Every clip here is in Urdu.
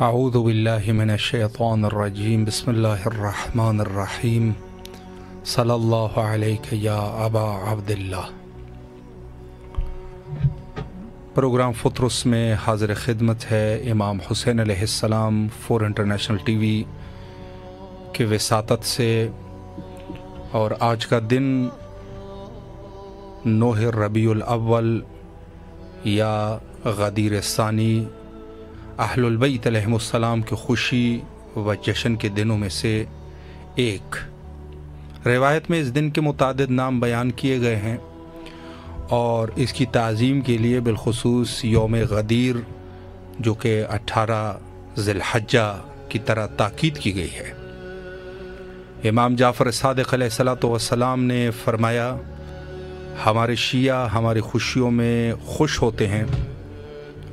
اعوذ باللہ من الشیطان الرجیم بسم اللہ الرحمن الرحیم صلی اللہ علیہ یا ابا عبداللہ۔ پروگرام فطرس میں حاضر خدمت ہے امام حسین علیہ السلام فور انٹرنیشنل ٹی وی کے وساطت سے، اور آج کا دن 9 ربیع الاول یا غدیر ثانی اہل البیت علیہم السلام کی خوشی و جشن کے دنوں میں سے ایک۔ روایت میں اس دن کے متعدد نام بیان کیے گئے ہیں، اور اس کی تعظیم کے لیے بالخصوص یوم غدیر جو کہ 18 ذی الحجہ کی طرح تاکید کی گئی ہے۔ امام جعفر صادق علیہ الصلوۃ والسلام نے فرمایا، ہمارے شیعہ ہماری خوشیوں میں خوش ہوتے ہیں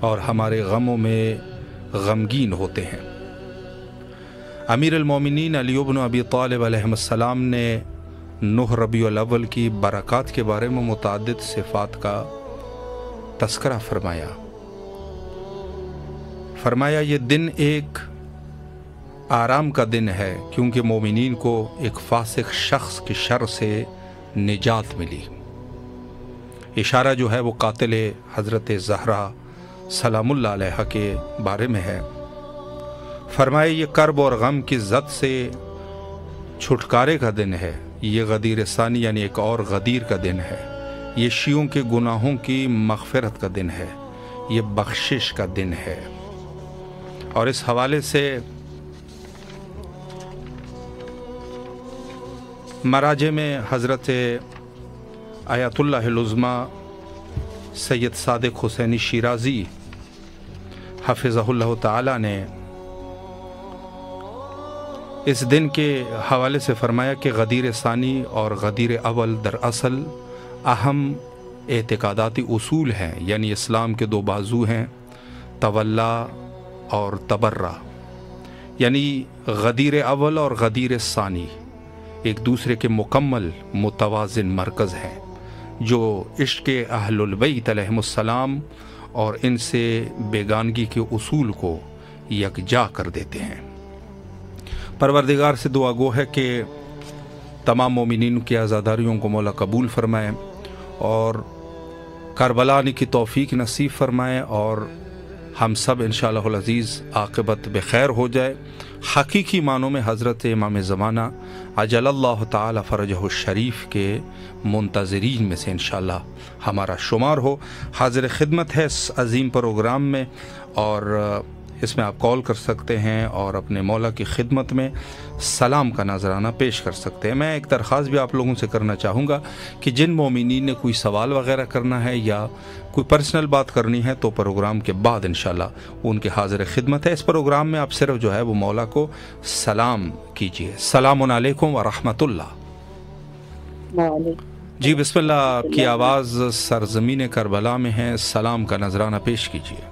اور ہمارے غموں میں غمگین ہوتے ہیں۔ امیر المومنین علی بن ابی طالب علیہ السلام نے 9 ربیع الاول کی برکات کے بارے میں متعدد صفات کا تذکرہ فرمایا یہ دن ایک آرام کا دن ہے، کیونکہ مومنین کو ایک فاسق شخص کی شر سے نجات ملی۔ اشارہ جو ہے وہ قاتل حضرت زہرا سلام اللہ علیہ کے بارے میں ہے۔ فرمائے یہ کرب اور غم کی زد سے چھٹکارے کا دن ہے، یہ غدیر ثانی یعنی ایک اور غدیر کا دن ہے، یہ شیعوں کے گناہوں کی مغفرت کا دن ہے، یہ بخشش کا دن ہے۔ اور اس حوالے سے مراجع میں حضرت آیت اللہ العظمی سید صادق حسینی شیرازی حفظہ اللہ تعالی نے اس دن کے حوالے سے فرمایا کہ غدیر ثانی اور غدیر اول دراصل اہم اعتقاداتی اصول ہیں، یعنی اسلام کے 2 بازو ہیں، تولا اور تبرہ، یعنی غدیر اول اور غدیر ثانی ایک دوسرے کے مکمل متوازن مرکز ہیں، جو عشق اہل البیت علیہم السلام اور ان سے بیگانگی کے اصول کو یکجا کر دیتے ہیں۔ پروردگار سے دعا گو ہے کہ تمام مومنین کی عزاداریوں کو مولا قبول فرمائے، اور کربلا آنے کی توفیق نصیب فرمائے، اور ہم سب انشاءاللہ العزیز عاقبت بخیر ہو جائے، حقیقی معنوں میں حضرت امام زمانہ عجل اللہ تعالی فرجہ الشریف کے منتظرین میں سے انشاءاللہ ہمارا شمار ہو۔ حاضر خدمت ہے اس عظیم پروگرام میں، اور اس میں آپ کال کر سکتے ہیں اور اپنے مولا کی خدمت میں سلام کا نذرانہ پیش کر سکتے ہیں۔ میں ایک درخواست بھی آپ لوگوں سے کرنا چاہوں گا کہ جن مومنین نے کوئی سوال وغیرہ کرنا ہے یا کوئی پرسنل بات کرنی ہے تو پروگرام کے بعد انشاءاللہ ان کے حاضر خدمت ہے۔ اس پروگرام میں آپ صرف جو ہے وہ مولا کو سلام کیجئے۔ السلام علیکم ورحمۃ اللہ۔ جی بسم اللہ، آپ کی آواز سرزمین کربلا میں ہے، سلام کا نذرانہ پیش کیجئے۔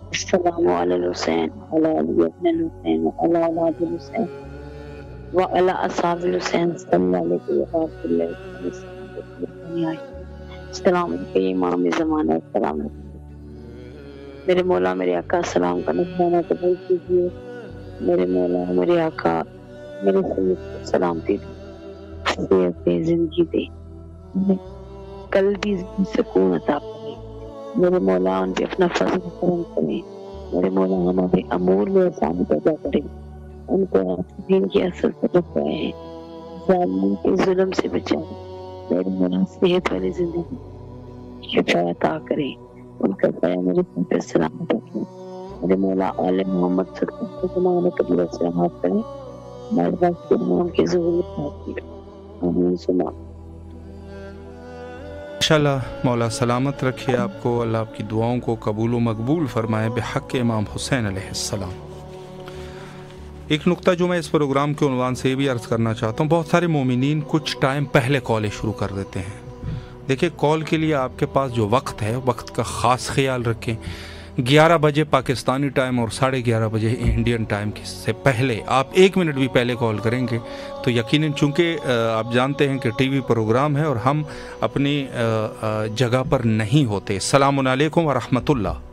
السلام علی الحسین علی علی ابن الحسین علی اولاد الحسین وعلی اصحاب الحسین صلی اللہ علیہ وسلم۔ السلام علیکم امام زمانہ، السلام علیکم میرے مولا میرے آقا، سلام کا نذرانہ قبول کیجیے۔ میرے مولا میرے آقا میرے سید کو سلامتی دے، صحت دے، زندگی دے، انہیں قلبی سکون عطا کرے۔ میرے مولا ان پہ اپنا فضل و کرم کرے، میرے مولا ہمارے امور میں آسانی پیدا کرے، ان کو دین کے اثر پر رکھوائے، ظالموں کے ظلم سے بچائے، میرے مولا صحت والی زندگی شفا عطا کرے، ان کا سایہ میرے سر پہ سلامت رکھے۔ میرے مولا آل محمد صلی اللہ علیہ وسلم علیہ قبول السلامات کریں، ہمارے پاس کے امام کی ضرورت ہوتی ہے۔ آمین سنا۔ انشاءاللہ مولا سلامت رکھے آپ کو، اللہ آپ کی دعاؤں کو قبول و مقبول فرمائے بحق امام حسین علیہ السلام۔ ایک نقطہ جو میں اس پروگرام کے عنوان سے یہ بھی عرض کرنا چاہتا ہوں، بہت سارے مومنین کچھ ٹائم پہلے کالیں شروع کر دیتے ہیں۔ دیکھیں کال کے لیے آپ کے پاس جو وقت ہے، وقت کا خاص خیال رکھیں۔ 11 بجے پاکستانی ٹائم اور 11:30 بجے انڈین ٹائم سے پہلے آپ 1 منٹ بھی پہلے کال کریں گے تو یقیناً، چونکہ آپ جانتے ہیں کہ ٹی وی پروگرام ہے اور ہم اپنی جگہ پر نہیں ہوتے۔ السلام علیکم ورحمۃ اللہ۔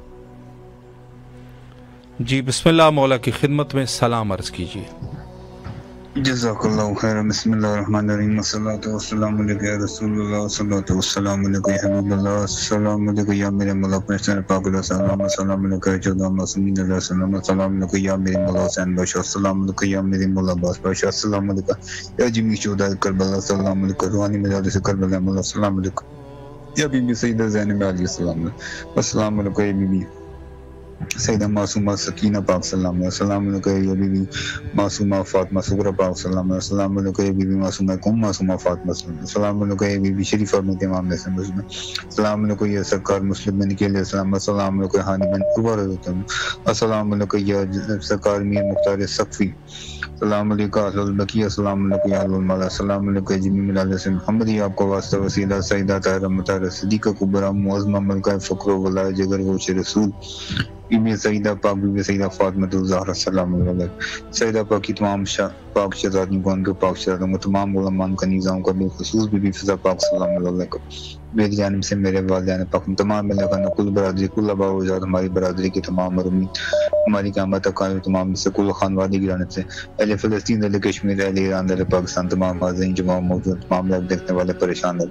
جی بسم اللہ، مولا کی خدمت میں سلام عرض کیجیے۔ جزاک اللہ خیر۔ بسم اللہ الرحمن الرحیم، والصلاۃ والسلام علیک یا رسول اللہ، والصلاۃ والسلام علیک یا حبیب اللہ، السلام علیکم یا میرے مولا حسین پاک علیہ السلام، السلام علیکم یا جدہ معصومین علیہ السلام، السلام علیکم یا میرے مولا حسین بادشاہ، السلام علیکم یا میرے مولا عباس بادشاہ، السلام علیکم یا جمی شہداء کربلا، السلام علیکم روحانی مجالس کربلا مولا، السلام علیکم یا بی بی سیدہ زینب علیہ السلام، السلام علیکم یا بی بی سیدہ معصومہ سکینہ پاک سلام علیہ، السلام علیکم یا بی بی معصومہ فاطمہ صغرا پاک سلام علیہ، السلام علیکم یا بی بی معصومہ معصومہ فاطمہ سلام علیہ، السلام علیکم یا بی بی شریفہ بنت امام حسین مسلم، السلام علیکم یا سرکار مسلم بن کے علیہ السلام، السلام علیکم ہانی بن عبارت، السلام علیکم یا سرکار میر مختار سقفی، السلام علیکم اہل البقیہ، السلام علیکم اہل المالا، السلام علیکم جمیع ملال سے محمدی، آپ کو واسطہ وسیلہ سیدہ طاہرہ مطہرہ صدیقہ کبریٰ معظمہ ملکہ فخر و ولایت جگر گوش رسول بی بی سیدہ پاک، بی بی سیدہ فاطمہ الزہرا السلام علیکم، سیدہ پاک کی تمام پاک شہزادیوں کو، ان کے پاک شہزادوں کو، تمام علماء کا نظام کا بالخصوص بی بی فضا پاک السلام علیکم، میری جانب سے میرے والدین پاک، تمام ملکان، کل برادری، کل آباء و اجداد، ہماری برادری کے تمام مرحومین، ہماری قیامت تک قائم تمام سے کل خانوادگی کی جانب سے، اہل فلسطین، اہل کشمیر، اہل ایران، اہل پاکستان، تمام حاضرین جو وہاں موجود، تمام لوگ دیکھنے والے پریشان ہیں،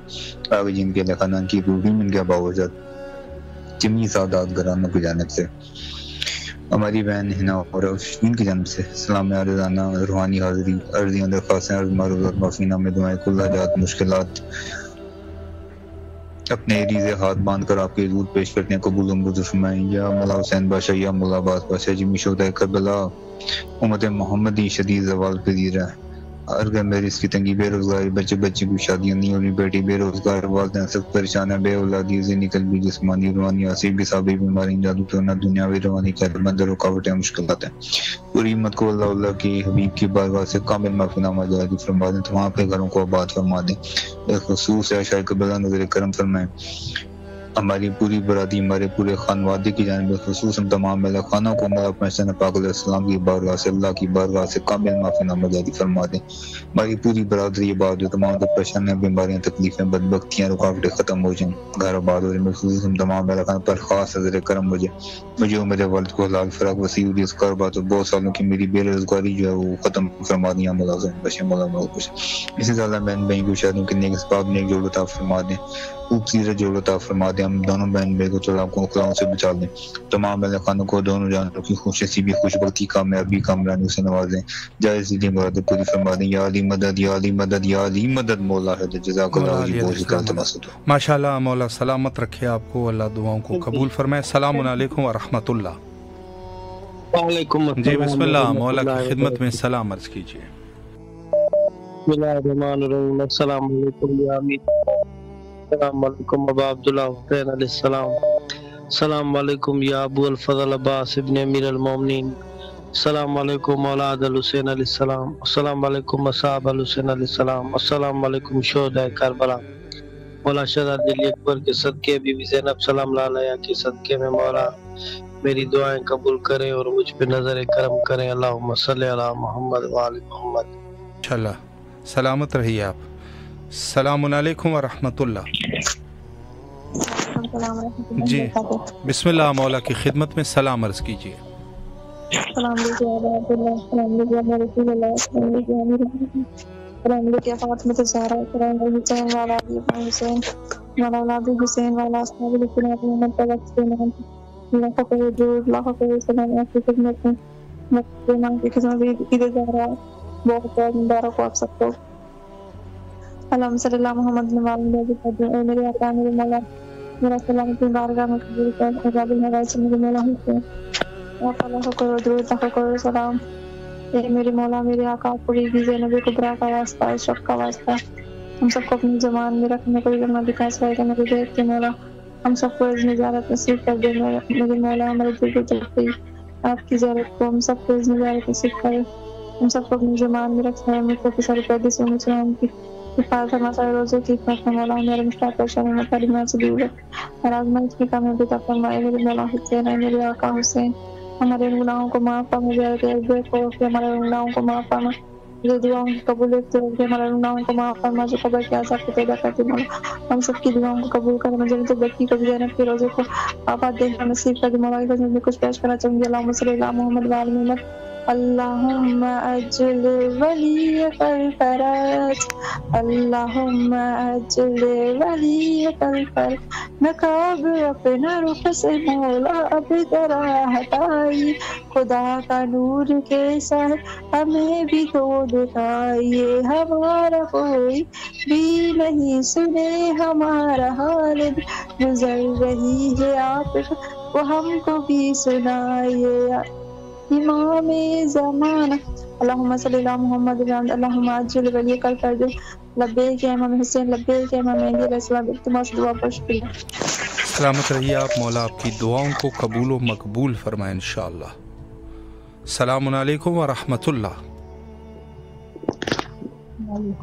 آگے جن کے خاندان کی روحین، ان کے آباء و اجداد، جمی سعادات گرانوں کی جانب سے، ہماری بہن ہنا اور افشین کی جانب سے سلام عرضانہ روحانی حاضری، عرضیاں درخواستیں، عرض معروضات، معافینہ میں دعائیں، کل حاجات مشکلات اپنے ریزے ہاتھ باندھ کر آپ کے حضور پیش کرتے ہیں، قبول و منظور فرمائیں۔ یا مولا حسین بادشاہ، یا مولا عباس بادشاہ، جمی شہداء کربلا، امت محمدی شدید زوال پذیر ہے، ارگہ میری اس کی تنگی، بے روزگاری، بچے بچی کی شادیاں نہیں ہونی، بیٹی بے روزگار، والدین سخت پریشان ہیں، بے اولادی، ذہنی قلبی جسمانی روحانی آسیب سابی بیماری، جادو ٹونا، دنیاوی روحانی قید بند، رکاوٹیں مشکلات ہیں، پوری امت کو اللہ کی حبیب کی بارگاہ سے کامل معافی نامہ جاری فرما دیں، تمام کے گھروں کو آباد فرما دیں، بالخصوص عائشہ قبلہ نظر کرم فرمائیں، ہماری پوری برادری، ہمارے پورے خانوادے کی جانب خصوص ہم تمام مہلا خانوں کو مولا حسین پاک علیہ السلام کی بارگاہ سے، اللہ کی بارگاہ سے کامل معافی نامہ جاری فرما دیں، ہماری پوری برادری آباد ہو، تمام کو پریشانیاں، بیماریاں، تکلیفیں، بدبختیاں، رکاوٹیں ختم ہو جائیں، گھر آباد ہو جائیں، خصوص ہم تمام مہلا خانوں پر خاص نظر کرم ہو جائے، مجھے اور میرے والد کو حلال فراق وسیع ہوئی اس کاروبار تو بہت سالوں کی میری بے روزگاری جو ہے وہ ختم فرما دیا، مولا بشے مولا خوش، اسی طرح بہن بھائی کو شادیوں کے نیک اسباب نیک جوڑ عطا فرما دیں، خوبصورت جوڑ عطا فرما دیں، ہم دونوں بہن بھائی کو طلاقوں خلاؤں سے بچا دیں، تمام اہل خانوں کو دونوں جانوں کی خوش نصیبی، خوش بختی، کامیابی، کامرانی سے نوازیں، جائز دلی مراد پوری فرما دیں، یا علی مدد، یا علی مدد، یا علی مدد، مولا ہے جزاک اللہ علی بوجھ کا التماس۔ ماشاءاللہ، مولا سلامت رکھے آپ کو، اللہ دعاؤں کو قبول فرمائے۔ السلام علیکم ورحمۃ اللہ۔ وعلیکم السلام۔ جی بسم اللہ، مولا کی خدمت میں سلام عرض کیجیے۔ بسم اللہ الرحمن الرحیم، السلام علیکم یا امین، السلام علیکم ابا عبداللہ حسین علیہ السلام، السلام علیکم یا ابو الفضل عباس ابن امیر المومنین، السلام علیکم اولاد الحسین علیہ السلام، السلام علیکم اصحاب الحسین علیہ السلام، السلام علیکم شہداء کربلا، مولا شہزاد علی اکبر کے صدقے، بی بی زینب سلام اللہ علیہا کے صدقے میں مولا میری دعائیں قبول کریں اور مجھ پہ نظر کرم کریں، اللہم صلی علی محمد وآل محمد۔ انشاءاللہ سلامت رہیے آپ۔ السلام علیکم ورحمۃ اللہ۔ جی بسم اللہ، مولا کی خدمت میں سلام عرض کیجیے۔ السلام علیکم ورحمۃ اللہ، السلام علیکم رسول اللہ، السلام علیکم السلام علیکم فاطمہ الزہرا، السلام علیکم حسین والا علی ابن حسین والا اولاد حسین والا اصحاب الکرام محمد تبکین اللہ کا جو اللہ کا سلام آپ کی خدمت میں مقدمہ کی خدمت میں عید زہرا بہت بہت مبارک ہو آپ سب کو۔ اللہم صلی اللہ محمد اے میرے آقا میرے مولا، میرا سلام کی بارگاہ میں قبول کر، عذاب الہوائے سے میرے مولا حسین آپ اللہ کو کرو درود، اللہ کو کرو سلام۔ اے میرے مولا میرے آقا، آپ کو بھی زینب کبریٰ کا واسطہ، اشرف کا واسطہ، ہم سب کو اپنی زبان میں رکھنے کو کرنا دکھا سوائے کا میرے دیکھ کے مولا، ہم سب کو اس زیارت نصیب کر دے میرے مولا، ہمارے دل کو چلتی آپ کی زیارت کو، ہم سب کو اس زیارت نصیب کرے، ہم سب کو اپنی زبان میں رکھنا ہے، مجھ کو سارے پیدے سے مجھے ہم کی حفاظت کرنا، سارے روزے کی حفاظت مولا، میرے مشتاق پریشانی میں کریمہ سے دور ہے اور آزمائش کی کامیابی عطا فرمائے میرے مولا حسین، اے میرے آقا حسین ہمارے گناہوں کو معاف فرما، کہ ہمارے گناہوں کو معاف فرما، جو دعاؤں کی قبولیت کے ہمارے گناہوں کو معاف فرما، جو قبر کے عذاب کو پیدا کرتی مولا، ہم سب کی دعاؤں کو قبول کر، مجھے تو بکی کو بھی جنت کے روزے کو آباد دیکھنا نصیب کر دی مولا۔ میں کچھ پیش کرنا چاہوں گی، اللہم صلی اللہ محمد وعلی محمد، اللہم اجل ولی الفرج، اللہم اجل ولی الفرج، نقاب اپنا رخ سے مولا اب ذرا ہٹائی، خدا کا نور کے ساتھ ہمیں بھی تو دکھائیے، ہمارا کوئی بھی نہیں سنے ہمارا حال گزر رہی ہے آپ وہ ہم کو بھی سنائیے، امام زمانہ اللہم صلی اللہ محمد اللہم عجل ولی الفرج، لبیک یا امام حسین، لبیک یا امام مہدی علیہ السلام، التماس دعا پر شکریہ۔ سلامت رہیے آپ، مولا آپ کی دعاؤں کو قبول و مقبول فرمائے انشاءاللہ۔ السلام علیکم ورحمۃ اللہ۔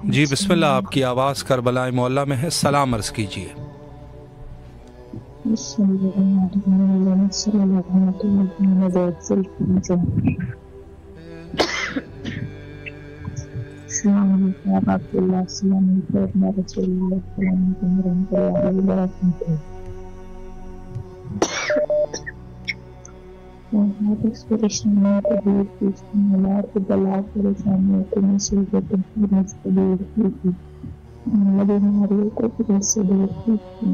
جی بسم اللہ، آپ کی آواز کربلا معلیٰ میں ہے، سلام عرض کیجیے۔ السلام علیکم ورحمۃ اللہ، السلام علیکم رسول اللہ، السلام علیکم ورحمۃ اللہ وبرکاتہ۔ انسپریشن کو دور کیجیے، ملا کو بلا پریشانیوں کو مصیبت سے دور کیجیے، ہماری بیماریوں کو پھر سے دور کیجیے،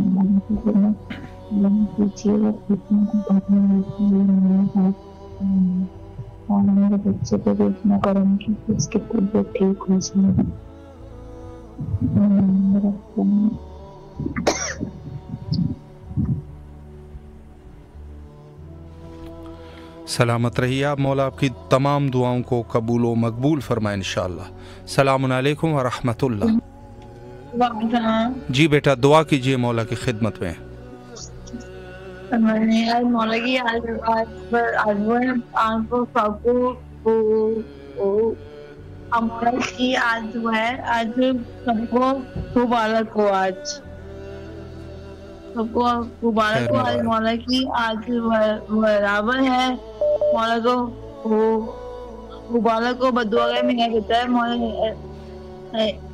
اللہ کیجیے اور فتنوں کو بھرنے اور میرے بچے کو بھی اتنا کرم کی کہ اس کی طبیعت ٹھیک ہو جائے۔ سلامت رہیے آپ، مولا آپ کی تمام دعاؤں کو قبول و مقبول فرمائے انشاءاللہ۔ السلام علیکم ورحمۃ اللہ۔ جی بیٹا دعا کیجیے مولا کی خدمت میں۔ مولا کی آج جو ہے آج سب کو مبارک ہو، آج سب کو مبارک ہو، آج مولا کی آج برابر ہے، مولا کو مبارک ہو، بدعا ہے۔ میرا بیٹا ہے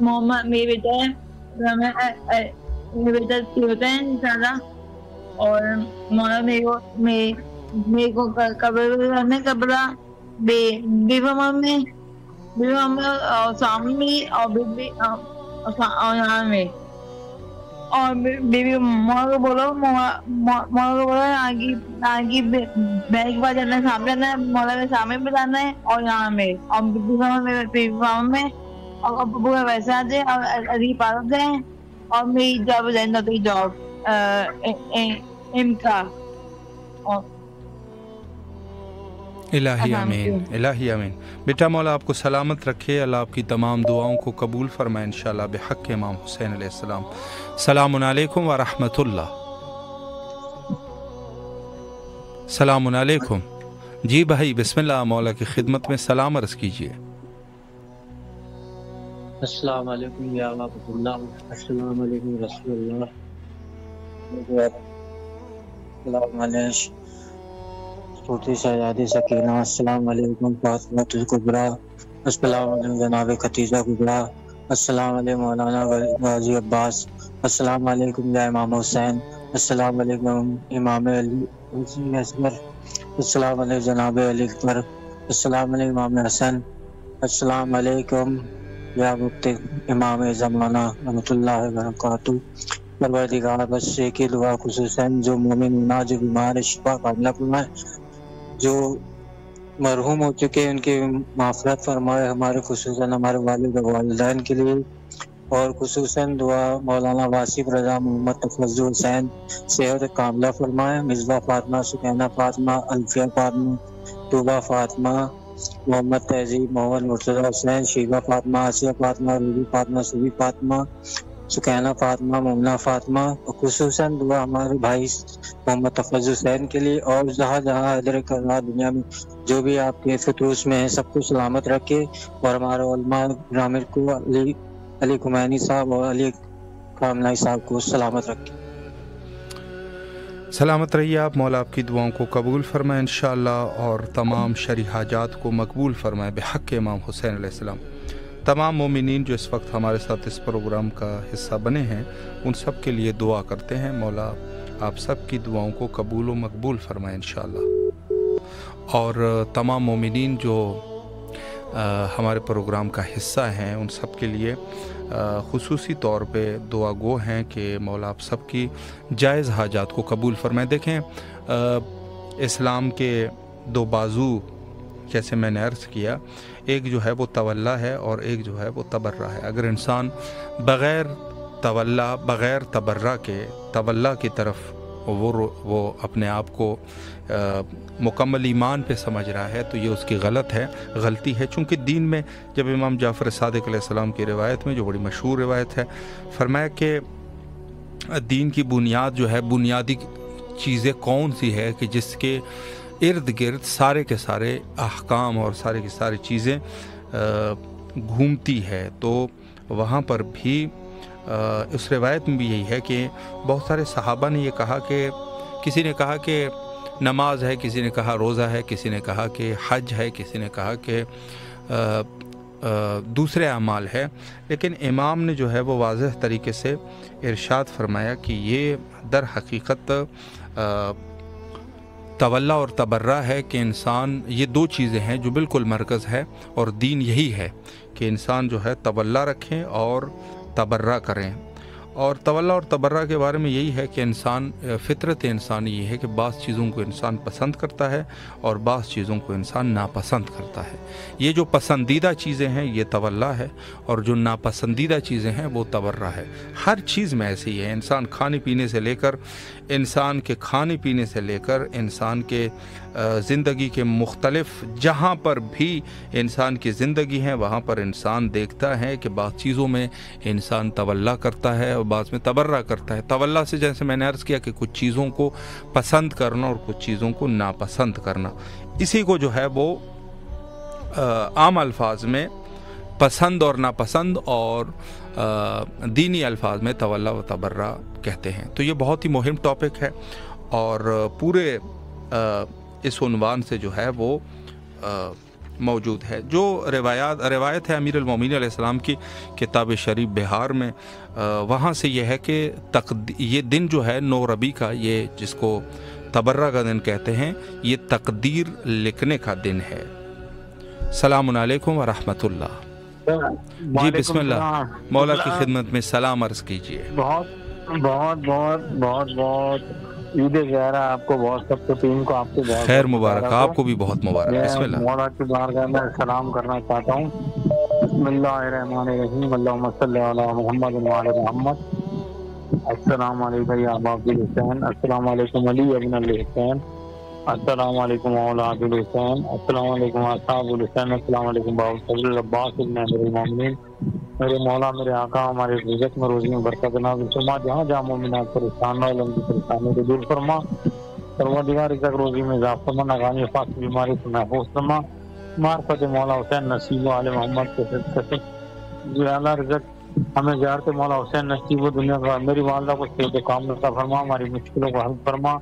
محمد، میرے بیٹا ہے میرے بیٹا ہے انشاءاللہ، اور مولا میرے کو قبر میں قبرہ بیوہ میں اور سامنے میں اور یہاں میں، اور بیوی مولا کو بولو آگے بیگ کے پاس جانا ہے، سامنے جانا ہے، مولا میں سامنے پہ جانا ہے اور یہاں میں، اور بیوہ میں اور ابو کا ویسے آ جائے اور علی پارک جائیں، اور میری جاب جائیں تو جاب کا الہی آمین، الہی آمین۔ بیٹا مولا آپ کو سلامت رکھے، اللہ آپ کی تمام دعاؤں کو قبول فرمائے انشاءاللہ بحق امام حسین علیہ السلام۔ السلام علیکم ورحمۃ اللہ۔ السلام علیکم۔ جی بھائی بسم اللہ، مولا کی خدمت میں سلام عرض کیجیے۔ السلام علیکم یا رحمۃ اللہ، السلام علیکم رسول اللہ، السلام علیکم چھوٹی شہزادی سکینہ، السلام علیکم فاطمہ الکبریٰ، السلام علیکم جناب ختیجہ کبریٰ، السلام علیکم مولانا غازی عباس، السلام علیکم یا امام حسین، السلام علیکم امام علی اصغر، السلام علیکم جناب علی اکبر، السلام علیکم امام حسن، السلام علیکم یا مفتی امام زمانہ رحمۃ اللہ وبرکاتہ۔ پروردگار بس کی دعا خصوصاً جو مومن ہونا جو بیمار ہے شفا کاملہ فرمائے، جو مرحوم ہو چکے ان کی معافرت فرمائے، ہمارے خصوصاً ہمارے والد و والدین کے لیے، اور خصوصاً دعا مولانا واصف رضا محمد تفضل حسین صحت کاملہ فرمائے، مصباح فاطمہ، سکینہ فاطمہ، الفیہ فاطمہ، طوبہ فاطمہ، محمد تہذیب، محمد مرتضی حسین، شیبہ فاطمہ، آسیہ فاطمہ، روبی فاطمہ، سبی فاطمہ، سکینہ فاطمہ، ممنہ فاطمہ، اور خصوصاً دعا ہمارے بھائی محمد تفضل حسین کے لیے، اور جہاں جہاں حیدر کرنا دنیا میں جو بھی آپ کے فطوس میں ہیں سب کو سلامت رکھے، اور ہمارے علماء گرامر کو علی خمینی صاحب اور علی خامنہئی صاحب کو سلامت رکھے۔ سلامت رہیے آپ، مولا آپ کی دعاؤں کو قبول فرمائے انشاءاللہ، اور تمام شرعی حاجات کو مقبول فرمائے بحق امام حسین علیہ السلام۔ تمام مومنین جو اس وقت ہمارے ساتھ اس پروگرام کا حصہ بنے ہیں ان سب کے لیے دعا کرتے ہیں، مولا آپ سب کی دعاؤں کو قبول و مقبول فرمائے انشاءاللہ۔ اور تمام مومنین جو ہمارے پروگرام کا حصہ ہیں ان سب کے لیے خصوصی طور پہ دعا گو ہیں کہ مولا آپ سب کی جائز حاجات کو قبول فرمائے۔ دیکھیں اسلام کے دو بازو جیسے میں نے عرض کیا، ایک جو ہے وہ تولا ہے اور ایک جو ہے وہ تبرہ ہے۔ اگر انسان بغیر تولا بغیر تبرہ کے تولا کی طرف وہ اپنے آپ کو مکمل ایمان پہ سمجھ رہا ہے تو یہ اس کی غلطی ہے، چونکہ دین میں جب امام جعفر صادق علیہ السلام کی روایت میں جو بڑی مشہور روایت ہے، فرمایا کہ دین کی بنیاد جو ہے، بنیادی چیزیں کون سی ہے کہ جس کے ارد گرد سارے کے سارے احکام اور سارے کی ساری چیزیں گھومتی ہے، تو وہاں پر بھی اس روایت میں بھی یہی ہے کہ بہت سارے صحابہ نے یہ کہا کہ کسی نے کہا کہ نماز ہے، کسی نے کہا روزہ ہے، کسی نے کہا کہ حج ہے، کسی نے کہا کہ دوسرے اعمال ہے، لیکن امام نے جو ہے وہ واضح طریقے سے ارشاد فرمایا کہ یہ در حقیقت تولا اور تبرہ ہے کہ انسان، یہ دو چیزیں ہیں جو بالکل مرکز ہے، اور دین یہی ہے کہ انسان جو ہے تولا رکھیں اور تبرہ کریں۔ اور تولا اور تبرہ کے بارے میں یہی ہے کہ انسان، فطرت انسان یہ ہے کہ بعض چیزوں کو انسان پسند کرتا ہے اور بعض چیزوں کو انسان ناپسند کرتا ہے۔ یہ جو پسندیدہ چیزیں ہیں یہ تولا ہے، اور جو ناپسندیدہ چیزیں ہیں وہ تبرہ ہے۔ ہر چیز میں ایسی ہے، انسان کھانے پینے سے لے کر انسان کے زندگی کے مختلف جہاں پر بھی انسان کی زندگی ہے وہاں پر انسان دیکھتا ہے کہ بعض چیزوں میں انسان تولا کرتا ہے اور بعض میں تبرہ کرتا ہے۔ تولا سے جیسے میں نے عرض کیا کہ کچھ چیزوں کو پسند کرنا اور کچھ چیزوں کو ناپسند کرنا، اسی کو جو ہے وہ عام الفاظ میں پسند اور ناپسند اور دینی الفاظ میں تولا و تبرہ کہتے ہیں۔ تو یہ بہت ہی مہم ٹاپک ہے، اور پورے اس عنوان سے جو ہے وہ موجود ہے۔ جو روایت ہے امیر المومنین علیہ السلام کی کتاب شریف بہار میں، وہاں سے یہ ہے کہ یہ دن جو ہے 9 ربیع کا، یہ جس کو تبرہ کا دن کہتے ہیں، یہ تقدیر لکھنے کا دن ہے۔ السلام علیکم ورحمۃ اللہ۔ جی بسم اللہ، مولا کی خدمت میں سلام عرض کیجیے۔ بہت بہت بہت بہت بہت عید زہرا آپ کو، بہت سب کو، ٹیم کو آپ کو بہت خیر مبارک، آپ کو بھی بہت مبارک۔ بسم اللہ۔ مولا کی بارگاہ میں سلام کرنا چاہتا ہوں۔ بسم اللہ الرحمن الرحیم، اللہم صلی علی محمد و علی محمد۔ السلام علیکم یا ابا عبدالحسین، السلام علیکم علی ابن الحسین، السلام علیکم مولا عبدالحسین، السلام علیکم اصحاب الحسین، السلام علیکم بابا فضل عباس ابن امیر المومنین۔ میرے مولا، میرے آقا، ہمارے رزق میں روزی میں برکت نازل فرما، جہاں جہاں مومنات پریشان ہو لمبی پریشانی کو دور فرما، پروردگار رزق روزی میں اضافہ فرما، ناگہانی وفات کی بیماری سے محفوظ فرما، معرفت مولا حسین نصیب و آل محمد کے صدقے سے اعلیٰ رزق ہمیں زیارت مولا حسین نصیب و دنیا کا، میری والدہ کو صحت و کام عطا فرما، ہماری مشکلوں کو حل فرما،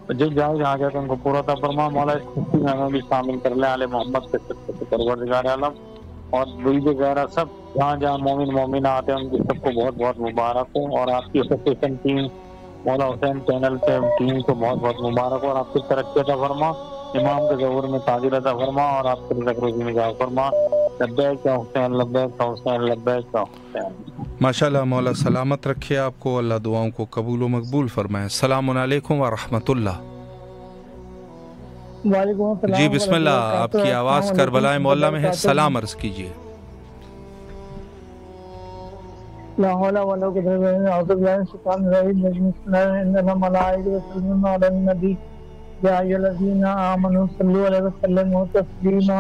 جو جائز حاجات ان کو پورا عطا فرما، مولا اس خوشی میں ہمیں بھی شامل کر لے آل محمد کے صدقے سے پروردگار عالم۔ اور عید وغیرہ سب جہاں جہاں مومن مومنہ آتے ہیں ان کی سب کو بہت بہت مبارک ہو، اور آپ کی ایسوسیشن ٹیم مولا حسین چینل کے ٹیم کو بہت بہت مبارک ہو، اور آپ کی ترقی عطا فرما، امام کے ظہور میں تعجیل عطا فرما اور آپ کے رزق روزی میں اضافہ فرما. لبیک یا حسین، لبیک یا حسین، لبیک یا حسین. ماشاءاللہ، مولا سلامت رکھے آپ کو، اللہ دعاؤں کو قبول و مقبول فرمائے. السلام علیکم ورحمۃ اللہ. وعلیکم السلام. جی بسم اللہ، آپ کی آواز کربلا مولا میں ہے، سلام عرض کیجیے. لا حول ولا قوة إلا بالله. أعوذ بالله من الشيطان الرجيم. بسم الله إن الملائكة يصلون على النبي يا أيها الذين آمنوا صلوا عليه وسلموا تسليما.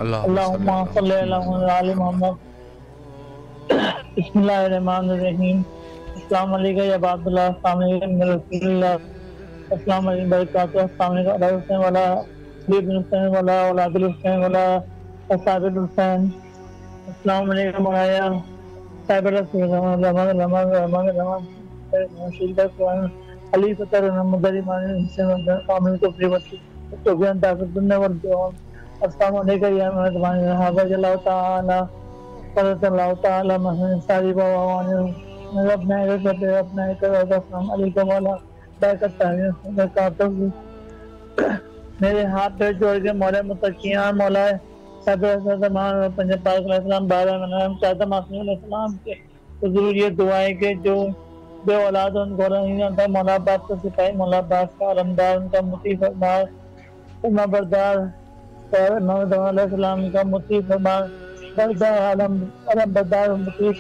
اللهم صل على محمد. بسم الله الرحمن الرحيم. السلام علیکم یا عباد اللہ، السلام علیکم رسول اللہ، السلام علیکم برکاتہ. السلام علیکم علی حسین والا علی بن حسین والا اولاد الحسین والا اصحاب الحسین. السلام علیکم مولایا صاحب رسول اللہ علی فتر مدری مان حسین کامل کو پریوتی تو بیان طاقت دنیا ورد. السلام علیکم یا مہربانی حافظ اللہ تعالی قدرت اللہ تعالی محمد ساری باوان اپنا اپنا السلام علیکم والا برکت برکاتہ. میرے ہاتھ پہ جوڑ کے مولا متقیان مولا زمان پنجاب پاک علیہ السلام بارہ منام چاہتا معصوم علیہ السلام کے حضور یہ دعائیں کہ جو بے اولاد ان کو نہیں جانتا، مولا عباس کا سپاہی، مولا عباس کا علمدار، ان کا مطیع فرمار فرما بردار، اور محمد علیہ السلام کا مطیع فرمار بردار، علم بردار، مطیع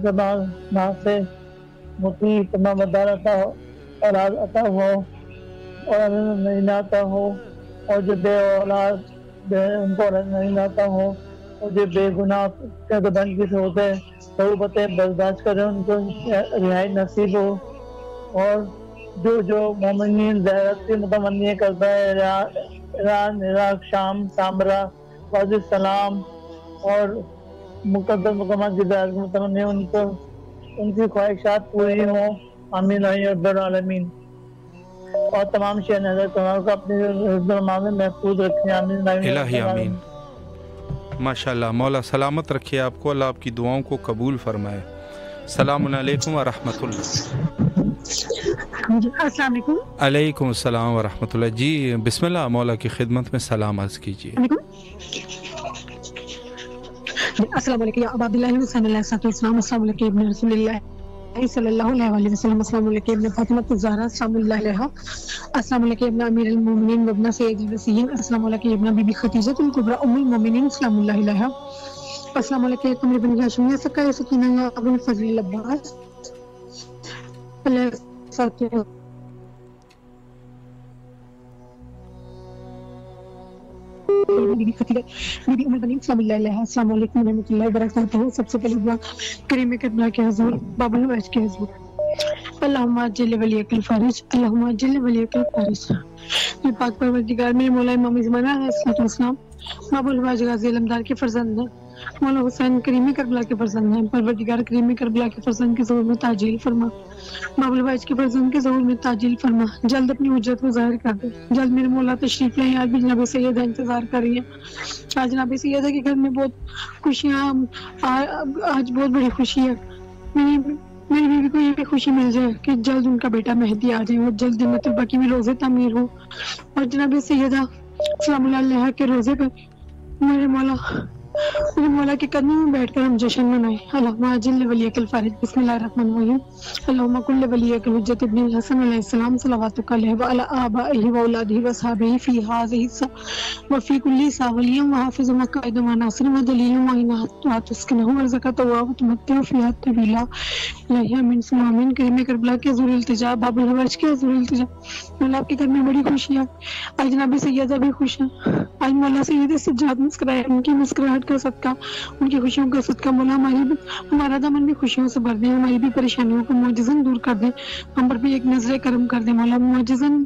فرمار ناصر، مطیع فرما بردار عطا ہو، اولاد عطا ہو اور نہیں آتا ہو، اور جو بے اولاد ان کو نہیں آتا ہو، اور جو بے گناہ قدم کی ہوتے توبت برداشت کرے ان کو رہائی نصیب ہو. اور جو مومنین زیارت کی متمنی کرتا ہے ایران، عراق، شام، سامرا، واضح السلام اور مقدس مقامات کی زیارت کی متمنی ان کو ان کی خواہشات پوری ہوں. آمین رب العالمین. اور تمام شہر نظر تمام کو اپنے حفظ و امان میں محفوظ رکھیں. آمین الہی آمین. ماشاءاللہ، مولا سلامت رکھے آپ کو، اللہ آپ کی دعاؤں کو قبول فرمائے. السلام علیکم ورحمۃ اللہ. السلام علیکم. علیکم السلام ورحمۃ اللہ. جی بسم اللہ، مولا کی خدمت میں سلام عرض کیجیے. السلام علیکم یا عباد اللہ حسین علیہ السلام. السلام علیکم ابن رسول اللہ صلی اللہ علیہ وسلم. السلام علیکم ابن فاطمہ الزہرا السلام اللہ علیہا. السلام علیکم ابن امیر المومنین و ابن سید الوصیین. السلام علیکم ابن بی بی خدیجہ الکبریٰ ام المومنین السلام اللہ علیہا. السلام علیکم قمر بن ہاشم سکہ سکینہ یا ابو الفضل العباس علیہ السلام. بی بی خدیجہ بی بی ام البنین السلام اللہ علیہا. السلام علیکم ورحمۃ اللہ وبرکاتہ. سب سے پہلے دعا کریم کربلا کے حضور باب الویج کے حضور. اللہم اجل ولیک الفارج، اللہم اجل ولیک الفارج. یہ پاک پروردگار میرے مولا امام زمانہ علیہ السلام باب الویج غازی علمدار کے فرزند ہیں، مولا حسین کریم کربلا کے فرزند ہیں. پروردگار کریم کربلا کے فرزند کے ظہور میں تعجیل فرما، باب الویج کے فرزند کے ظہور میں تعجیل فرما. جلد اپنی حجت کو ظاہر کر دے. جلد میرے مولا تشریف لائیں. آج بھی جناب سیدہ انتظار کر رہی ہیں. آج جناب سیدہ کے گھر میں بہت خوشیاں، آج بہت بڑی خوشی ہے. میری بیوی کو یہ بھی خوشی مل جائے کہ جلد ان کا بیٹا مہدی آ جائے اور جلد جنت البقیع میں روزے تعمیر ہو. اور جناب سیدہ سلام اللہ علیہ کے روزے پہ میرے مولا کے قدموں میں بیٹھ کر ہم جشن منائیں. اللہم اجل ولیک الفارج. بسم اللہ الرحمن الرحیم. اللہم کل ولیک الحجۃ ابن الحسن علیہ السلام صلواتک علیہ وعلی آبائہ واولادہ واصحابہ فی ہذہ الساعۃ وفی کل ساعۃ ولیہ وحافظ وقائد وناصر ودلیل وعنایت وتسکنہ ورزقہ وتمتع فیہا طویلا. الہی آمین ثم آمین. کریم کربلا کے حضور التجا، باب الحویج کے حضور التجا. مولا آپ کے گھر میں بڑی خوشی ہے. آج جناب سیدہ بھی خوش ہیں. آج مولا سید سجاد مسکرائے. ان کی مسکراہٹ کا صدقہ، ان کی خوشیوں کا صدقہ مولا ہمارا دامن بھی خوشیوں سے بھر دیں. ہماری بھی پریشانیوں کو معجزن دور کر دیں. ہم پر بھی ایک نظر کرم کر دیں. مولا معجزن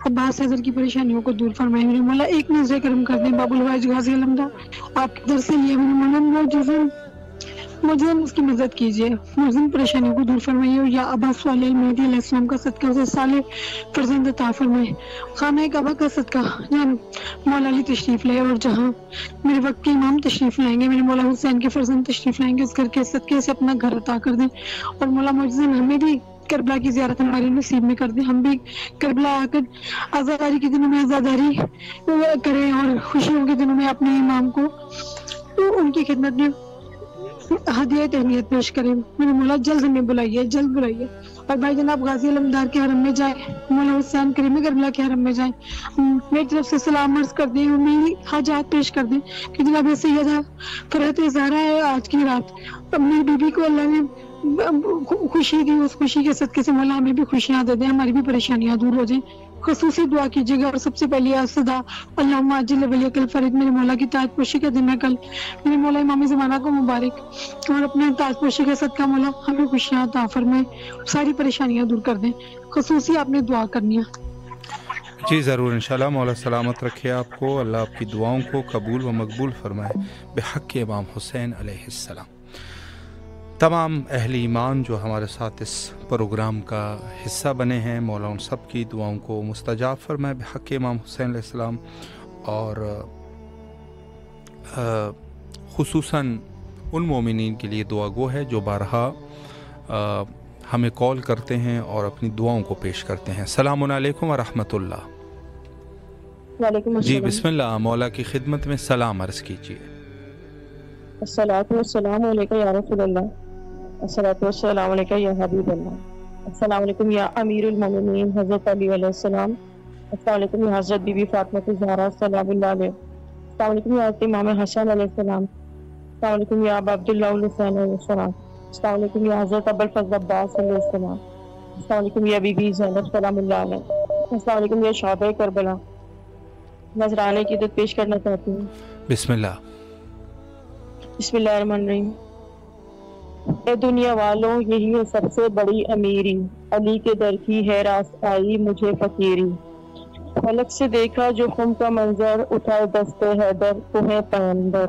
عباس حضر کی پریشانیوں کو دور فرمائیں. میرے مولا ایک نظر کرم کر دیں. باب الویج غازی علمدار آپ کے در سے لیے میرے مولا معجزن اس کی مدد کیجیے. معجزن پریشانیوں کو دور فرمائیے. اور یا عباس صالح مہدی علیہ السلام کا صدقہ اسے صالح فرزند عطا فرمائے. خانہ کعبہ کا صدقہ جان مولا علی تشریف لائے. اور جہاں میرے وقت کے امام تشریف لائیں گے، میرے مولا حسین کے فرزند تشریف لائیں گے، اس گھر کے صدقے سے اپنا گھر عطا کر دیں. اور مولا معجزن ہمیں بھی کربلا کی زیارت ہمارے نصیب میں کر دیں. ہم بھی کربلا آ کر آزاداری کے دنوں میں آزاداری کریں اور خوشیوں کے دنوں میں اپنے امام کو ان کی خدمت میں ہدیہ تہنیت پیش کریں. میرے مولا جلد ہمیں بلائیے، جلد بلائیے. اور بھائی جناب غازی علمدار کے حرم میں جائیں، مولا حسین کریم کربلا کے حرم میں جائیں. میری طرف سے سلام عرض کر دیں، میری حاجات پیش کر دیں کہ جناب سیدہ فرحت زہرا ہے آج کی رات اپنی بیوی کو اللہ نے خوشی دی، اس خوشی کے صدقے سے مولا ہمیں بھی خوشیاں دے دیں، ہماری بھی پریشانیاں دور ہو جائیں. خصوصی دعا کیجیے گا. اور سب سے پہلی صدا اللہم عاجل ولی کل فرید، میرے مولا کی تاج پوشی کا دن ہے کل. میرے مولا امام زمانہ کو مبارک، اور اپنے تاج پوشی کا صدقہ مولا ہمیں خوشیاں عطا فرمائے، ساری پریشانیاں دور کر دیں. خصوصی آپ نے دعا کرنی ہے. جی ضرور انشاءاللہ. مولا سلامت رکھے آپ کو، اللہ آپ کی دعاؤں کو قبول و مقبول فرمائے بحق امام حسین علیہ السلام. تمام اہل ایمان جو ہمارے ساتھ اس پروگرام کا حصہ بنے ہیں، مولا ان سب کی دعاؤں کو مستجاب فرمائے بحق امام حسین علیہ السلام. اور خصوصاً ان مومنین کے لیے دعا گو ہے جو بارہا ہمیں کال کرتے ہیں اور اپنی دعاؤں کو پیش کرتے ہیں. السلام علیکم ورحمۃ اللہ. وعلیکم السلام. جی بسم اللہ، مولا کی خدمت میں سلام عرض کیجیے. الصلاۃ والسلام علیکم یا رسول اللہ، الصلاۃ والسلام علیکم یا حبیب اللہ. السلام علیکم یا امیر المومنین حضرت علی علیہ السلام. السلام علیکم یا حضرت بی بی فاطمہ الزہرا سلام اللہ علیہ. السلام علیکم یا حضرت امام حسن علیہ السلام. السلام علیکم یا ابا عبداللہ الحسین علیہ السلام. السلام علیکم یا حضرت ابو الفضل عباس علیہ السلام. السلام علیکم یا بی بی زینب سلام اللہ علیہ. السلام علیکم یا شہدائے کربلا. نذرانے کی عیدت پیش کرنا چاہتی ہوں. بسم اللہ. بسم اللہ الرحمن الرحیم. اے دنیا والوں، یہی ہے سب سے بڑی امیری، علی کے در کی ہے راست آئی مجھے فقیری. فلک سے دیکھا جو خم کا منظر، اٹھائے دست حیدر کو ہے پیمبر.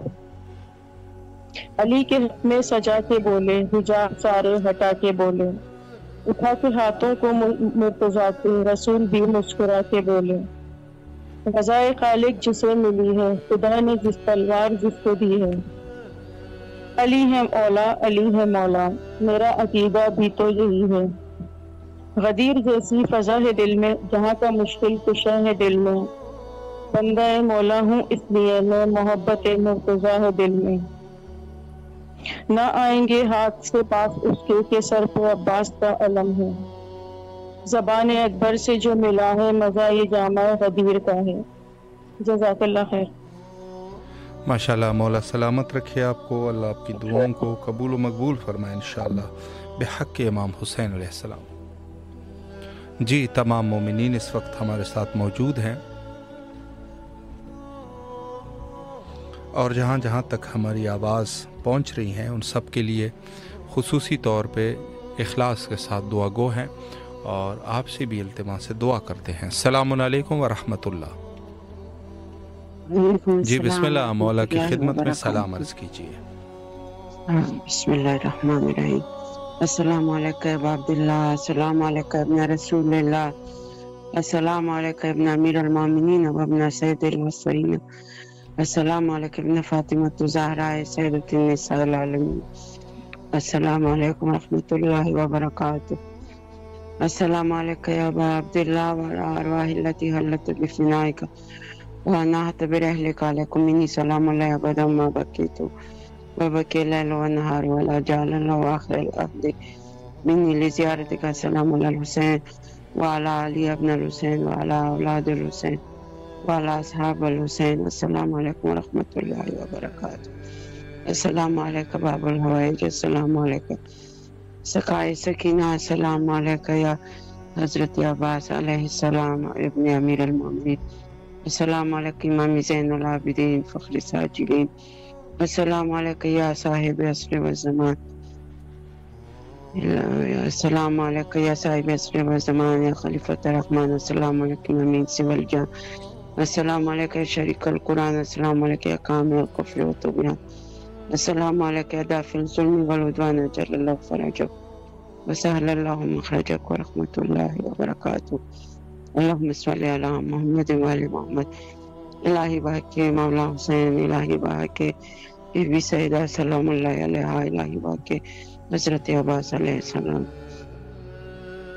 علی کے حق میں سجا کے بولے، حجاب سارے ہٹا کے بولے. اٹھا کے ہاتھوں کو مرتضیٰ کے، رسول بھی مسکرا کے بولے. رضائے خالق جسے ملی ہے، خدا نے جس تلوار جس کو دی ہے. علی ہے اولا، علی ہے مولا، میرا عقیدہ بھی تو یہی ہے. غدیر جیسی فضا ہے دل میں، جہاں کا مشکل کشا ہے دل میں. بندہ مولا ہوں اس لیے میں، محبت مرتضیٰ ہے دل میں. نہ آئیں گے ہاتھ سے پاس اس کے سر پہ عباس کا علم ہے. زبان اکبر سے جو ملا ہے، مزہ یہ جامع غدیر کا ہے. جزاک اللہ خیر. ماشاءاللہ. مولا سلامت رکھے آپ کو، اللہ آپ کی دعاؤں کو قبول و مقبول فرمائے انشاءاللہ بحق امام حسین علیہ السلام. جی تمام مومنین اس وقت ہمارے ساتھ موجود ہیں، اور جہاں جہاں تک ہماری آواز پہنچ رہی ہیں ان سب کے لیے خصوصی طور پہ اخلاص کے ساتھ دعا گو ہیں، اور آپ سے بھی التماس سے دعا کرتے ہیں. السلام علیکم ورحمۃ اللہ. جی بسم اللہ، مولا کی خدمت میں سلام عرض کیجیے. بسم اللہ الرحمن الرحیم. السلام علیکم ابا عبداللہ، السلام علیکم ابن رسول اللہ، السلام علیکم ابن امیر المومنین و ابن سید المرسلین، السلام علیکم ابن فاطمہ الزہرا سیدۃ النساء العالمین. السلام علیکم ورحمۃ اللہ وبرکاتہ. السلام علیکم یا ابا عبداللہ وعلی ارواح التی حلت بفنائک ونحت برحلک علیکم منی سلام اللہ ابدا ما بقیت وبقی لیل ونہار ولا جعل اللہ آخر العبد منی لزیارتک. السلام علی الحسین وعلی علی ابن الحسین وعلی اولاد الحسین وعلی اصحاب الحسین. السلام علیکم ورحمۃ اللہ وبرکاتہ. السلام علیکم باب الحوائج، السلام علیکم سقائے سکینہ، السلام علیکم یا حضرت عباس علیہ السلام ابن امیر المومنین. السلام علیکم امام زین العابدین فخر ساجدین. السلام علیکم یا صاحب عصر والزمان. السلام علیکم یا صاحب عصر والزمان یا خلیفۃ الرحمن. السلام علیکم امین سوال جان. السلام علیکم شریک القرآن. السلام علیکم کامل الکفر و طغیان. السلام علیکم دافع الظلم والعدوان. جل اللہ فرجک وسهل اللہ مخرجک ورحمۃ اللہ وبرکاتہ. اللہم صلی علی محمد وعلی محمد. الہی بحق مولا حسین، الہی بحق بی بی سیدہ سلام اللہ علیہا، الہی بحق حضرت عباس علیہ السلام.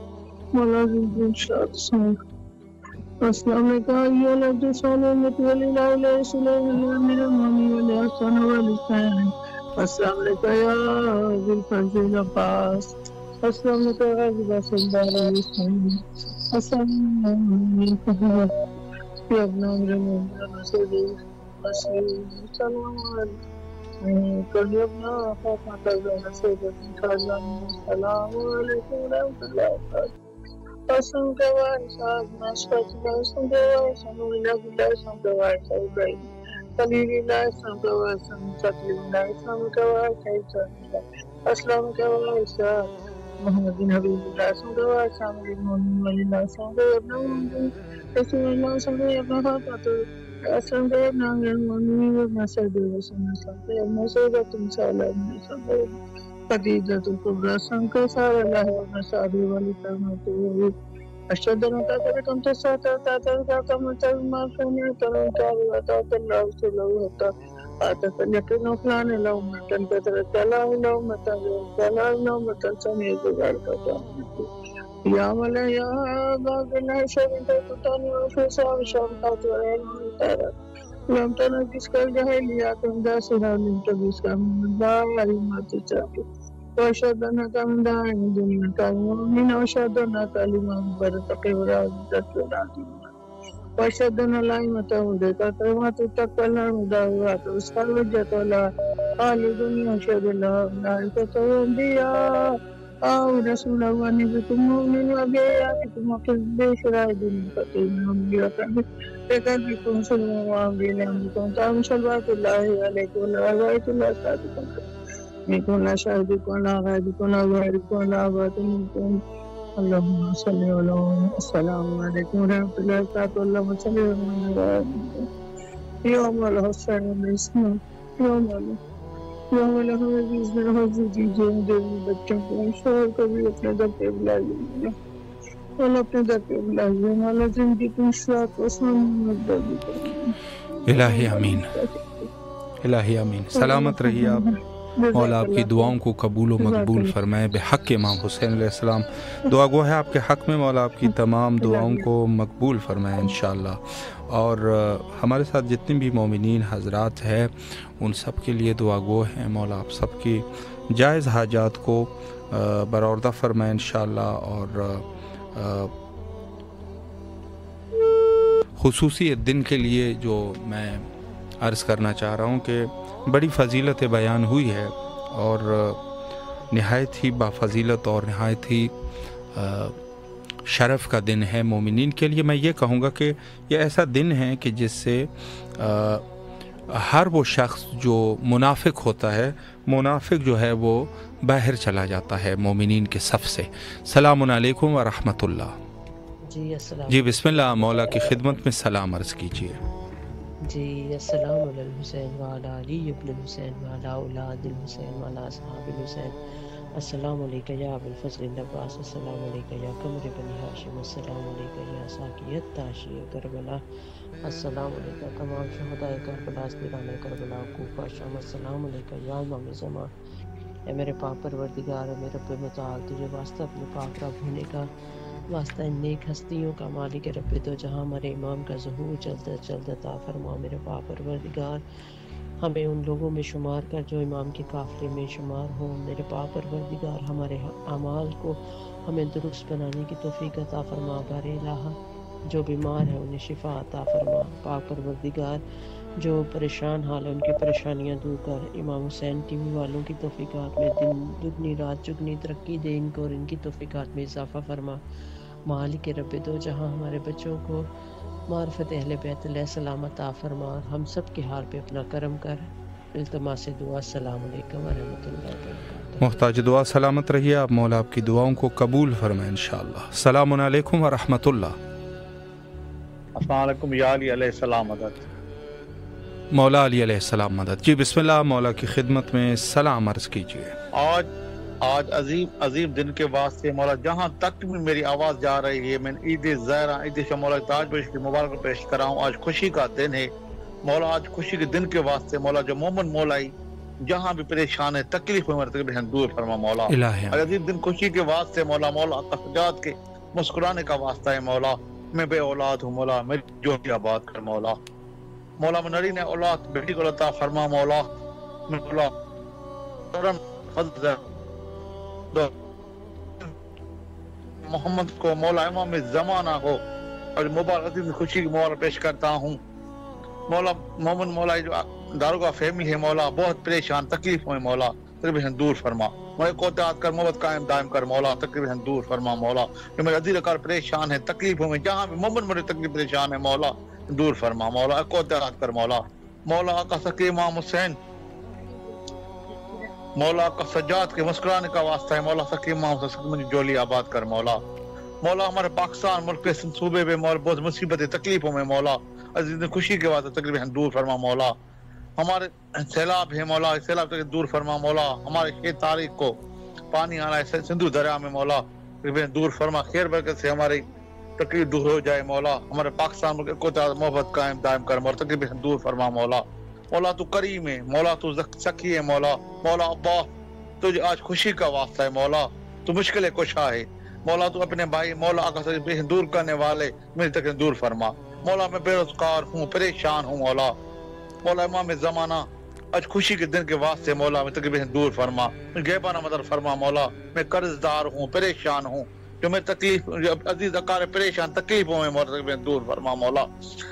حبیب اللہ صلی اللہ علیہ وسلم ولی اللہ صلی اللہ علیہ رسول اللہ صلی اللہ علیہ وسلم ابن المؤمنین ابن سعد رسول اللہ صلی اللہ علیہ وسلم صلی اللہ علیہ وسلم قدیجۃ الکبریٰ سنکر صلی اللہ علیہ وسلم ولی فرماتے ہیں اشهد ان لا اله الا انت استغفرك واتوب اليك آتفليكن فلان اللهم تنتظر السلام اللهم تنتظر اللهم تنسمي بذلك يا مولا يا باب الله شرين تطاني وفسا وشرطات وعلم تارا لم تنقص كالجاهليات داسنا لم تبس من دار ما تشاكي واشهد انك من دار الدنيا كامل واشهد انك لمن برتقي ورازقك العظيم واشهد ان لا اله الا انت وما تتقبل المدعوات واستغفرت ولا قال الدنيا اشهد ان لا اله الا انت وانبياء او رسول الله بكم مؤمن وبياتكم وكذب شرائد المتقين بكم صلى الله عليه وسلم تعالوا صلوات الله عليكم ورحمة الله وبركاته بكم لا شاهدكم لا غائبكم لا غائبكم لا باطنكم اللهم صل على السلام عليكم ورحمة الله وبركاته اللهم صل على يوم الحسن والإسلام يوم الحديث بالحديث جنگ بچوں کو شور کو بھی اپنے در پہ بلا لینا اور اپنے در پہ بلا لینا اللہ زندگی کو اشراق و سلامت الہی آمین الہی آمین سلامت رہیے آپ مولا آپ کی دعاؤں کو قبول و مقبول فرمائے بحق امام حسین علیہ السلام دعا گو ہے آپ کے حق میں مولا آپ کی تمام دعاؤں کو مقبول فرمائے انشاءاللہ اور ہمارے ساتھ جتنے بھی مومنین حضرات ہیں ان سب کے لیے دعا گو ہیں مولا آپ سب کی جائز حاجات کو برآوردہ فرمائے انشاءاللہ اور خصوصی دن کے لیے جو میں عرض کرنا چاہ رہا ہوں کہ بڑی فضیلت بیان ہوئی ہے اور نہایت ہی بافضیلت اور نہایت ہی شرف کا دن ہے مومنین کے لیے. میں یہ کہوں گا کہ یہ ایسا دن ہے کہ جس سے ہر وہ شخص جو منافق ہوتا ہے منافق جو ہے وہ باہر چلا جاتا ہے مومنین کے صف سے. سلام علیکم ورحمۃ اللہ. جی السلام. جی بسم اللہ مولا کی خدمت میں سلام عرض کیجیے. جی السلام علی الحسین وعلی علی ابن الحسین وعلی اولاد الحسین وعلی اصحاب الحسین السلام علیکہ یا ابو الفضل العباس السلام علیکہ یا قمر بنی ہاشم السلام علیکہ یا ساقیت تاشی کربلا السلام علیکہ تمام شہداء کربلا اسیران کربلا کوفہ شام السلام علیکہ یا امام زمان۔ اے میرے پاک پروردگار، اے میرے رب متعال، تجھے واسطہ اپنے پاک رب ہونے کا، واسطہ ان نیک ہستیوں کا، مالک رب دو جہاں ہمارے امام کا ظہور چلتا چلتا عطا فرما میرے پاک پروردگار، ہمیں ان لوگوں میں شمار کر جو امام کے قافلے میں شمار ہوں میرے پاک پروردگار، ہمارے اعمال کو ہمیں درست بنانے کی توفیق عطا فرما بار الہ، جو بیمار ہیں انہیں شفا عطا فرما پاک پروردگار، جو پریشان حال ہیں ان کی پریشانیاں دور کر، امام حسین ٹی وی والوں کی توفیقات میں دن دگنی رات چگنی ترقی دے ان کو اور ان کی توفیقات میں اضافہ فرما، مالک رب دو جہاں ہمارے بچوں کو معرفت اہل بیت علیہ السلام عطا فرما، ہم سب کے حال پہ اپنا کرم کر، التماس دعا۔ السلام علیکم ورحمۃ اللہ وبرکاتہ۔ محتاج دعا سلامت رہیے آپ، مولا آپ کی دعاؤں کو قبول فرمائے انشاءاللہ۔ السلام علیکم ورحمۃ اللہ۔ السلام علیکم یا علی علیہ السلام مدد۔ مولا علی علیہ السلام مدد۔ جی بسم اللہ، مولا کی خدمت میں سلام عرض کیجیے۔ آج عظیم دن کے واسطے مولا جہاں تک بھی میری آواز جا رہی ہے، میں عید زہرا عید شمولا تاج بش کی مبارک پیش کر رہا ہوں۔ آج خوشی کا دن ہے مولا، آج خوشی کے دن کے واسطے مولا جو مومن مولائی جہاں بھی پریشان ہے تکلیف میں مرتبہ دور فرما مولا۔ عظیم دن خوشی کے واسطے مولا، مولا سجاد کے مسکرانے کا واسطہ ہے مولا، میں بے اولاد ہوں مولا، میری جو آباد کر مولا۔ مولا منری نے اولاد بیٹی کو عطا فرما مولا، مولا کرم فضل محمد کو مولا امام زمانہ کو اور مبارک خوشی کی مبارک پیش کرتا ہوں مولا۔ مومن مولا جو داروگا فیملی ہے مولا بہت پریشان تکلیف میں مولا، تقریباً دور فرما، مجھے کوتاحت کر، محبت قائم دائم کر مولا، تقریباً دور فرما مولا۔ جو میرے عزیز کار پریشان ہے تکلیفوں میں، جہاں بھی مومن میرے تکلیف پریشان ہے مولا دور فرما مولا، کوتاحت کر مولا۔ مولا آقا سکی امام حسین، مولا کا سجاد کے مسکرانے کا واسطہ ہے مولا، سکی امام حسین جولی آباد کر مولا۔ مولا ہمارے پاکستان ملک کے صوبے میں مولا بہت مصیبتیں تکلیفوں میں مولا، عزیز خوشی کے واسطے تقریباً دور فرما مولا۔ ہمارے سیلاب ہے مولا، سیلاب تک دور فرما مولا۔ ہمارے 6 تاریخ کو پانی آنا ہے سندھو دریا میں مولا، تقریباً دور فرما، خیر برکت سے ہماری تکلیف دور ہو جائے مولا۔ ہمارے پاکستان ملک کو محبت قائم دائم کر مولا، تقریباً دور فرما مولا۔ مولا تو کریم ہے مولا، تو سخی ہے مولا، مولا ابا تجھے آج خوشی کا واسطہ ہے مولا، تو مشکل کشا ہے مولا، تو اپنے بھائی مولا آقا سے دور کرنے والے میری تکلیف دور فرما مولا۔ میں بے روزگار ہوں، پریشان ہوں مولا، مولا امام زمانہ آج خوشی کے دن کے واسطے مولا میں تقریباً دور فرما، غیبانہ مدد فرما مولا۔ میں قرض دار ہوں، پریشان ہوں، جو میں تکلیف عزیز اکار پریشان تکلیفوں میں مولا تقریباً دور فرما مولا۔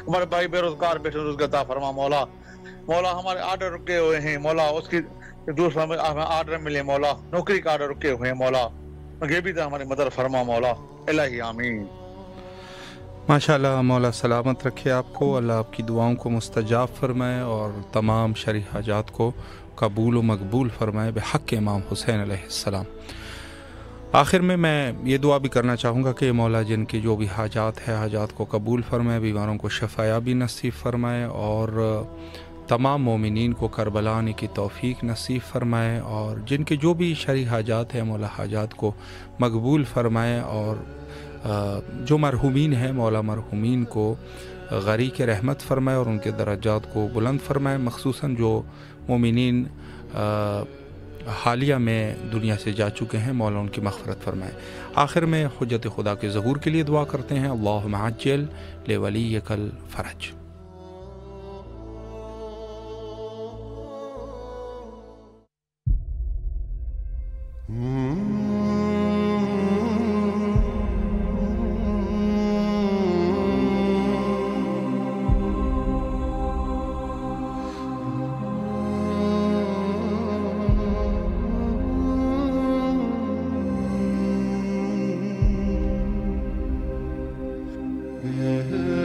ہمارے بھائی بے روزگار بیٹھے روزگار عطا فرما مولا۔ مولا ہمارے آرڈر رکے ہوئے ہیں مولا، اس کی دور فرما، ہمیں آرڈر ملے مولا، نوکری کا آرڈر رکے ہوئے ہیں مولا، یہ بھی تو ہماری مدد فرما مولا، الہی آمین۔ ماشاءاللہ، مولا سلامت رکھے آپ کو، اللہ آپ کی دعاؤں کو مستجاب فرمائے اور تمام شرعی حاجات کو قبول و مقبول فرمائے بحق امام حسین علیہ السلام۔ آخر میں یہ دعا بھی کرنا چاہوں گا کہ مولا جن کی جو بھی حاجات ہے حاجات کو قبول فرمائے، بیماروں کو شفایابی نصیب فرمائے اور تمام مومنین کو کربلا آنے کی توفیق نصیب فرمائے، اور جن کے جو بھی شرعی حاجات ہیں مولا حاجات کو مقبول فرمائے، اور جو مرحومین ہیں مولا مرحومین کو غریق رحمت فرمائے اور ان کے درجات کو بلند فرمائے، مخصوصاً جو مومنین حالیہ میں دنیا سے جا چکے ہیں مولا ان کی مغفرت فرمائے۔ آخر میں حجت خدا کے ظہور کے لیے دعا کرتے ہیں، اللہم عجل لولیک الفرج۔ Yeah.